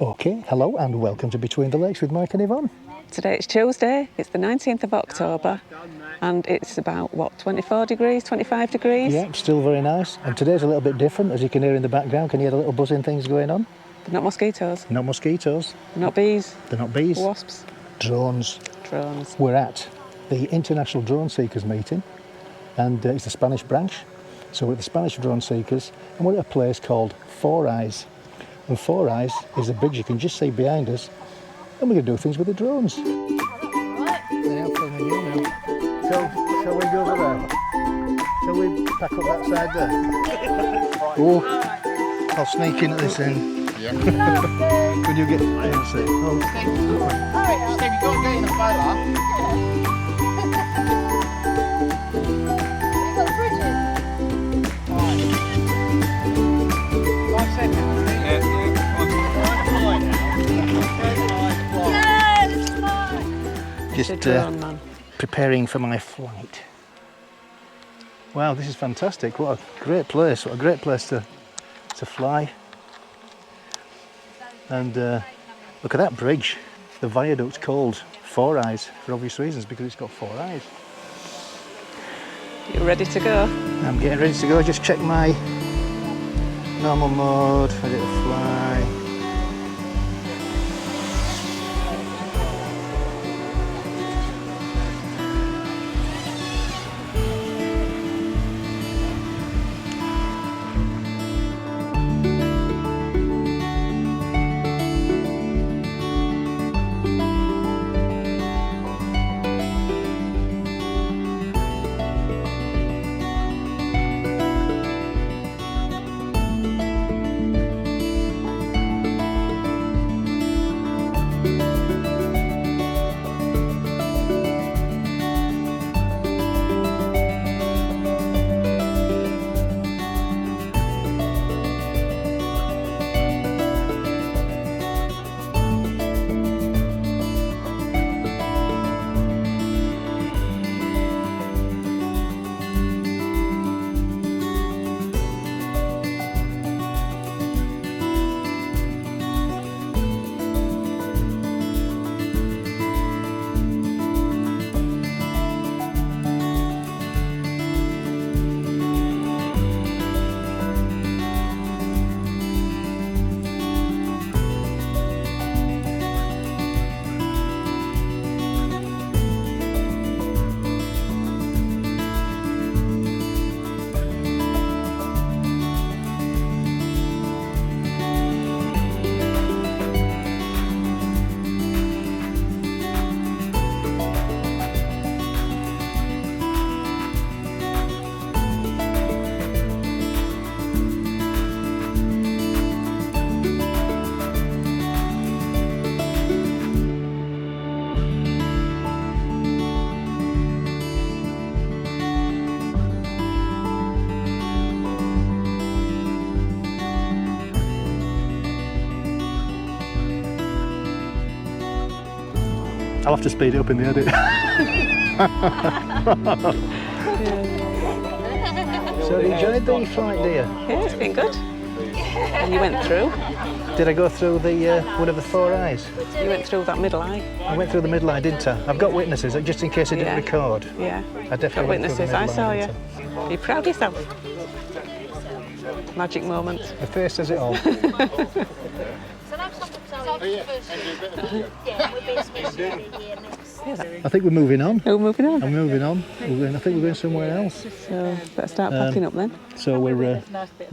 Okay, hello and welcome to Between the Lakes with Mike and Yvonne. Today it's Tuesday, it's the 19th of October and it's about, 24 degrees, 25 degrees? Yeah, still very nice. And today's a little bit different, as you can hear in the background. Can you hear the little buzzing things going on? They're not mosquitoes. Not mosquitoes. Not bees. They're not bees. Wasps. Drones. Drones. We're at the International Drone Seekers meeting and it's the Spanish branch. So we're at the Spanish Drone Seekers and we're at a place called Four Eyes. And Four Eyes is a bridge you can just see behind us, and we're going to do things with the drones. They're now filming you now. Shall we go over there? Shall we pack up that side there? Oh, I'll sneak in at this end. Yeah. Could you get in and see? Oh. Steve, you got to get in the photo. You got bridges? 5 seconds. Just preparing for my flight. Wow, this is fantastic. What a great place. What a great place to fly. And look at that bridge. The viaduct's called Four Eyes for obvious reasons, because it's got 4 eyes. You ready to go? I'm getting ready to go. Just check my normal mode, ready to fly. I'll have to speed it up in the edit. So you enjoyed the flight, dear? Yeah, it's been good. And you went through? Did I go through the one of the 4 eyes? You went through that middle eye. I went through the middle eye, didn't I? I've got witnesses, just in case I didn't Yeah. record. Yeah. I definitely Got went through the witnesses, I middle saw eye, you. didn't Are you proud of yourself? Magic moment. The face says it all. I think we're moving on. Oh, moving on. I'm moving on. I think we're going somewhere else. So, better start packing up then. So we'll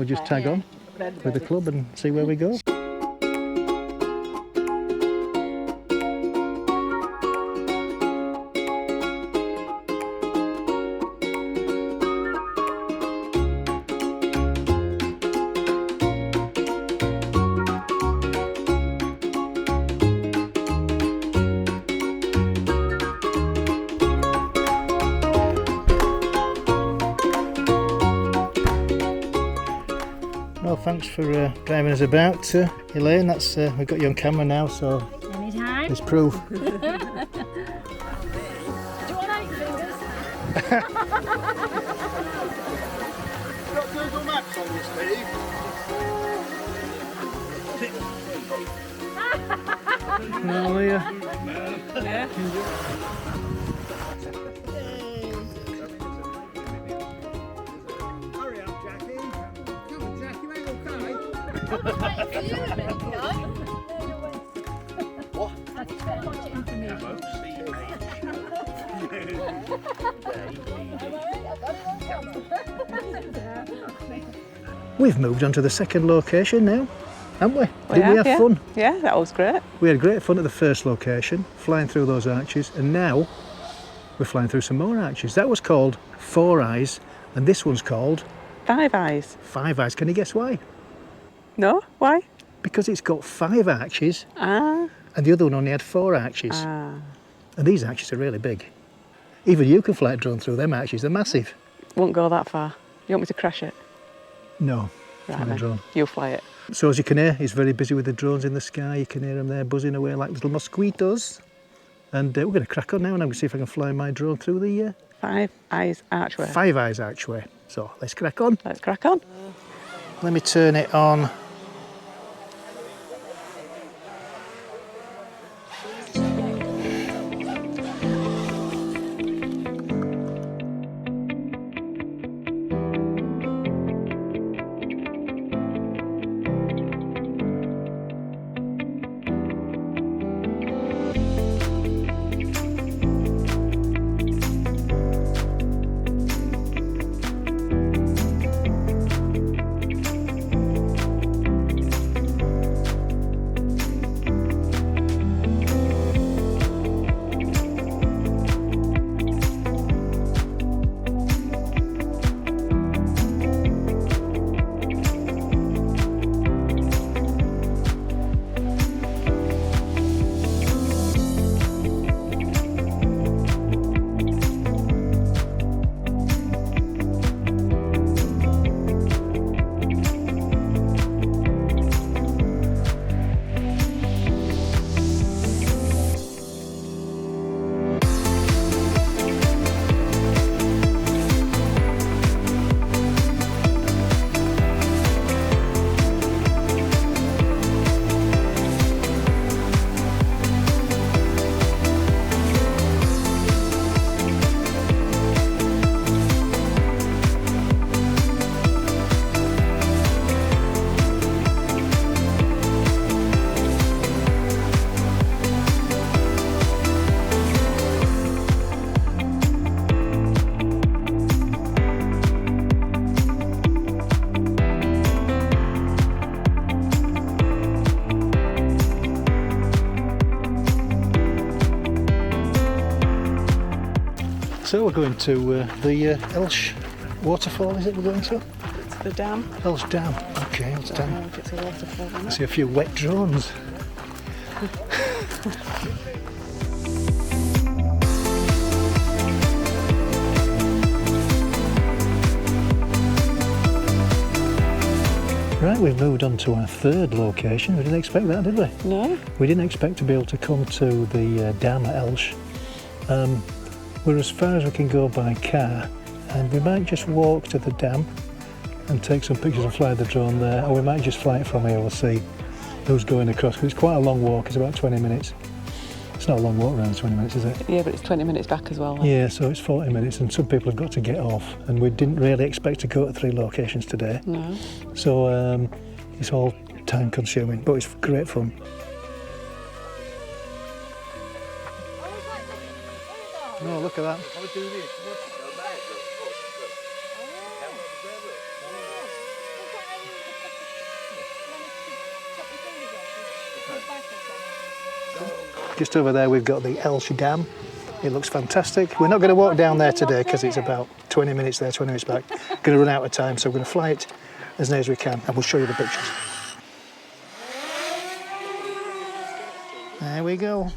just tag on with the club and see where we go. Well, thanks for driving us about, Elaine. That's we've got you on camera now, so Anytime. there's proof. Do you want 8 fingers? Got Google Maps on you, Steve? Oh, yeah. Yeah. Hurry up, Jackie. Come on, Jackie, you ain't okay. We've moved on to the second location now, haven't we? Didn't we have yeah. fun? Yeah, that was great. We had great fun at the first location, flying through those arches, and now we're flying through some more arches. That was called Four Eyes, and this one's called Five Eyes. Five Eyes. Can you guess why? No? Why? Because it's got 5 arches, Ah. and the other one only had 4 arches. Ah. And these arches are really big. Even you can fly a drone through them arches, they're massive. Won't go that far. You want me to crash it? No, Right from a then. drone. You fly it. So as you can hear, he's very busy with the drones in the sky. You can hear them there buzzing away like little mosquitoes. And we're going to crack on now, and I'm going to see if I can fly my drone through the Five Eyes Archway. Five Eyes archway. So let's crack on. Let's crack on. Let me turn it on. So we're going to the Elche waterfall, is it we're going to? It's the dam. Elche Dam. Okay, Elche I don't Dam. know if it's a waterfall or I not. see a few wet drones. Right, we've moved on to our third location. We didn't expect that, did we? No? We didn't expect to be able to come to the dam at Elche. We're as far as we can go by car, and we might just walk to the dam and take some pictures and fly the drone there, or we might just fly it from here. We'll see who's going across, because it's quite a long walk. It's about 20 minutes. It's not a long walk around 20 minutes, is it? Yeah, but it's 20 minutes back as well. Then. Yeah, so it's 40 minutes, and some people have got to get off, and we didn't really expect to go to 3 locations today. No. So it's all time consuming, but it's great fun. No, look at that. Just over there we've got the Elche Dam. It looks fantastic. We're not going to walk down there today because it's about 20 minutes there, 20 minutes back. Going to run out of time, so we're going to fly it as near as we can, and we'll show you the pictures. There we go.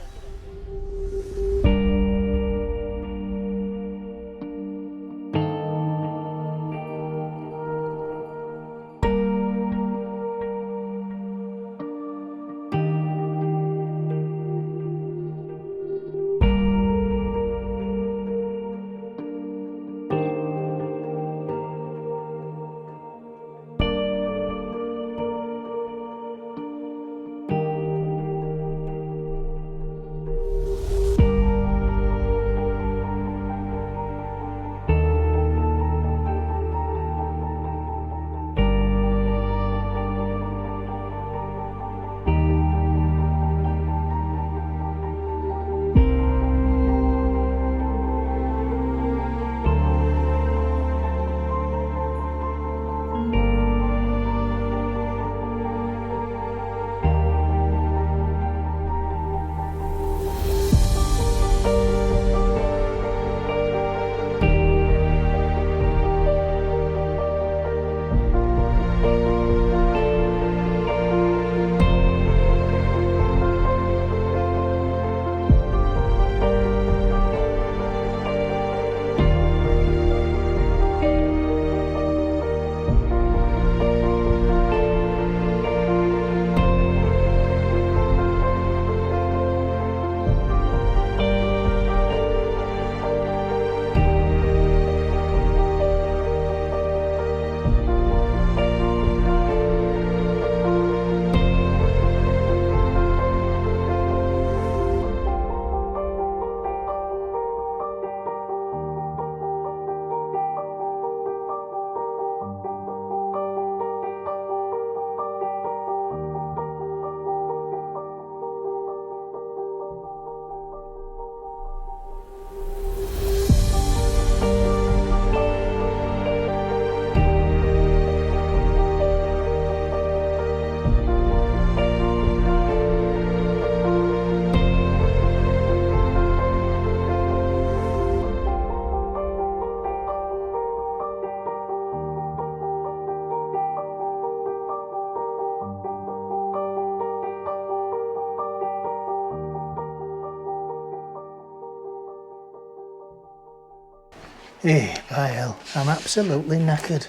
Hey, by hell, I'm absolutely knackered.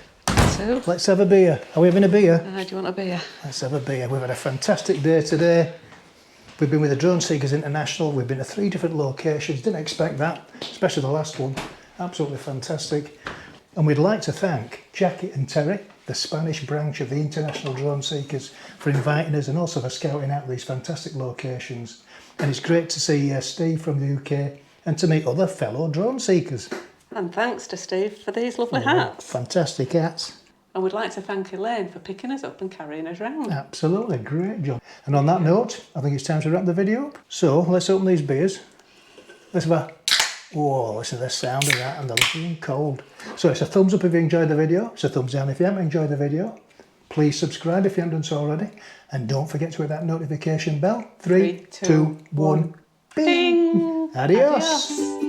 So, Let's have a beer. Are we having a beer? do you want a beer? Let's have a beer. We've had a fantastic day today. We've been with the Drone Seekers International. We've been to 3 different locations. Didn't expect that, especially the last one. Absolutely fantastic. And we'd like to thank Jackie and Terry, the Spanish branch of the International Drone Seekers, for inviting us and also for scouting out these fantastic locations. And it's great to see Steve from the UK and to meet other fellow drone seekers. And thanks to Steve for these lovely hats. Fantastic hats. And we'd like to thank Elaine for picking us up and carrying us round. Absolutely, great job. And on that note, I think it's time to wrap the video up. So let's open these beers. Let's have a... Whoa, listen to the sound of that, and they're looking cold. So it's a thumbs up if you enjoyed the video. It's a thumbs down if you haven't enjoyed the video. Please subscribe if you haven't done so already. And don't forget to hit that notification bell. 3, 2, 1, bing! Adios.